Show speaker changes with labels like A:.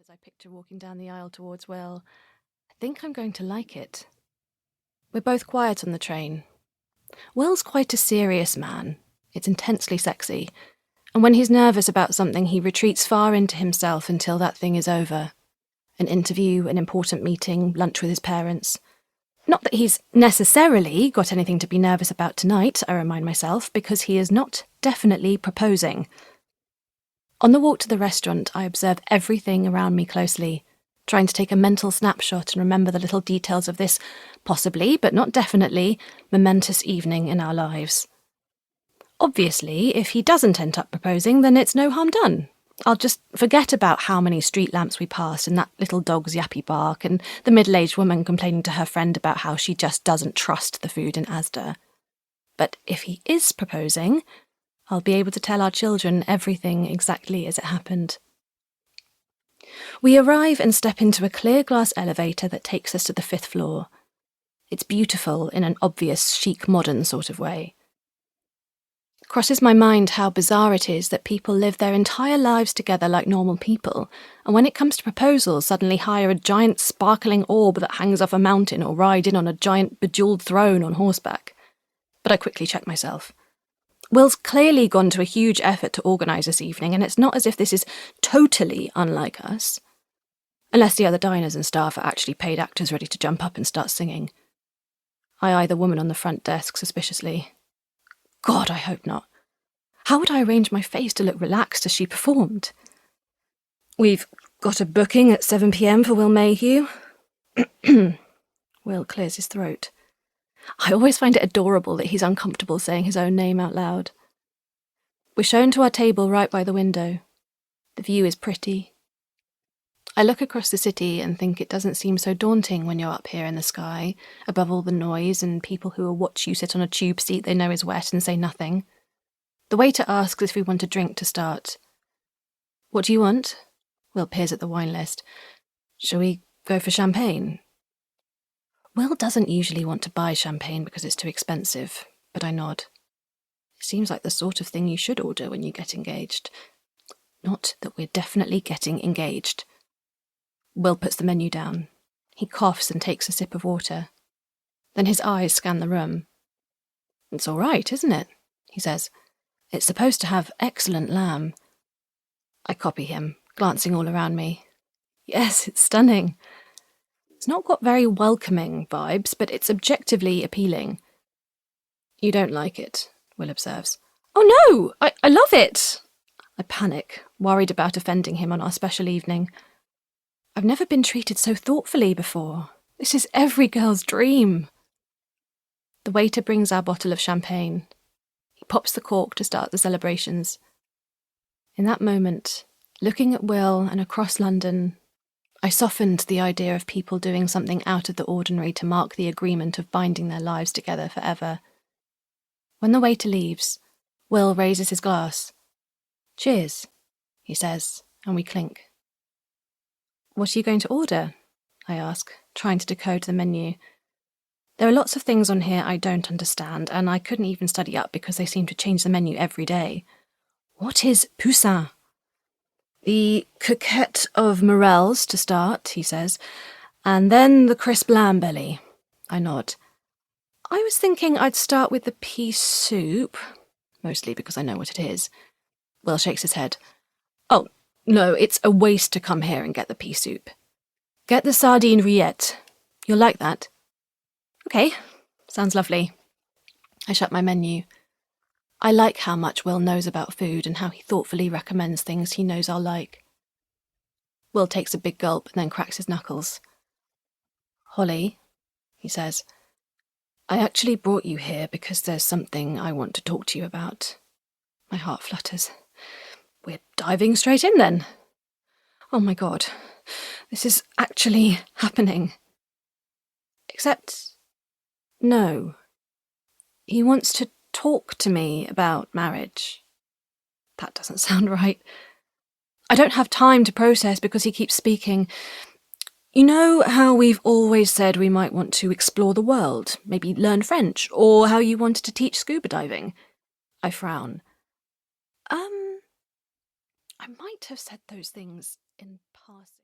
A: as I picture walking down the aisle towards Will. I think I'm going to like it. We're both quiet on the train. Will's quite a serious man. It's intensely sexy. And when he's nervous about something, he retreats far into himself until that thing is over. An interview, an important meeting, lunch with his parents. Not that he's necessarily got anything to be nervous about tonight, I remind myself, because he is not definitely proposing. On the walk to the restaurant, I observe everything around me closely, trying to take a mental snapshot and remember the little details of this, possibly, but not definitely, momentous evening in our lives. Obviously, if he doesn't end up proposing, then it's no harm done. I'll just forget about how many street lamps we passed and that little dog's yappy bark and the middle-aged woman complaining to her friend about how she just doesn't trust the food in Asda. But if he is proposing, I'll be able to tell our children everything exactly as it happened. We arrive and step into a clear glass elevator that takes us to the 5th floor. It's beautiful in an obvious, chic, modern sort of way. It crosses my mind how bizarre it is that people live their entire lives together like normal people, and when it comes to proposals, suddenly hire a giant sparkling orb that hangs off a mountain or ride in on a giant bejewelled throne on horseback. But I quickly check myself. Will's clearly gone to a huge effort to organise this evening, and it's not as if this is totally unlike us. Unless the other diners and staff are actually paid actors ready to jump up and start singing. I eye the woman on the front desk suspiciously. God, I hope not. How would I arrange my face to look relaxed as she performed? We've got a booking at 7 p.m. for Will Mayhew. Will clears his throat. I always find it adorable that he's uncomfortable saying his own name out loud. We're shown to our table right by the window. The view is pretty. I look across the city and think it doesn't seem so daunting when you're up here in the sky, above all the noise and people who will watch you sit on a tube seat they know is wet and say nothing. The waiter asks if we want a drink to start. What do you want? Will peers at the wine list. Shall we go for champagne? Will doesn't usually want to buy champagne because it's too expensive, but I nod. It seems like the sort of thing you should order when you get engaged. Not that we're definitely getting engaged. Will puts the menu down. He coughs and takes a sip of water. Then his eyes scan the room. It's all right, isn't it? He says. It's supposed to have excellent lamb. I copy him, glancing all around me. Yes, it's stunning. It's not got very welcoming vibes, but it's objectively appealing. You don't like it, Will observes. Oh no! I love it! I panic, worried about offending him on our special evening. I've never been treated so thoughtfully before. This is every girl's dream. The waiter brings our bottle of champagne. He pops the cork to start the celebrations. In that moment, looking at Will and across London, I softened the idea of people doing something out of the ordinary to mark the agreement of binding their lives together forever. When the waiter leaves, Will raises his glass. Cheers, he says, and we clink. What are you going to order? I ask, trying to decode the menu. There are lots of things on here I don't understand, and I couldn't even study up because they seem to change the menu every day. What is poussin? The coquette of morels to start, he says, and then the crisp lamb belly. I nod. I was thinking I'd start with the pea soup, mostly because I know what it is. Will shakes his head. Oh, no, it's a waste to come here and get the pea soup. Get the sardine rillette. You'll like that. Okay, sounds lovely. I shut my menu. I like how much Will knows about food and how he thoughtfully recommends things he knows I'll like. Will takes a big gulp and then cracks his knuckles. Holly, he says, I actually brought you here because there's something I want to talk to you about. My heart flutters. We're diving straight in then. Oh my God, this is actually happening. Except, no. He wants to talk to me about marriage. That doesn't sound right. I don't have time to process because he keeps speaking. You know how we've always said we might want to explore the world, maybe learn French, or how you wanted to teach scuba diving? I frown. I might have said those things in passing.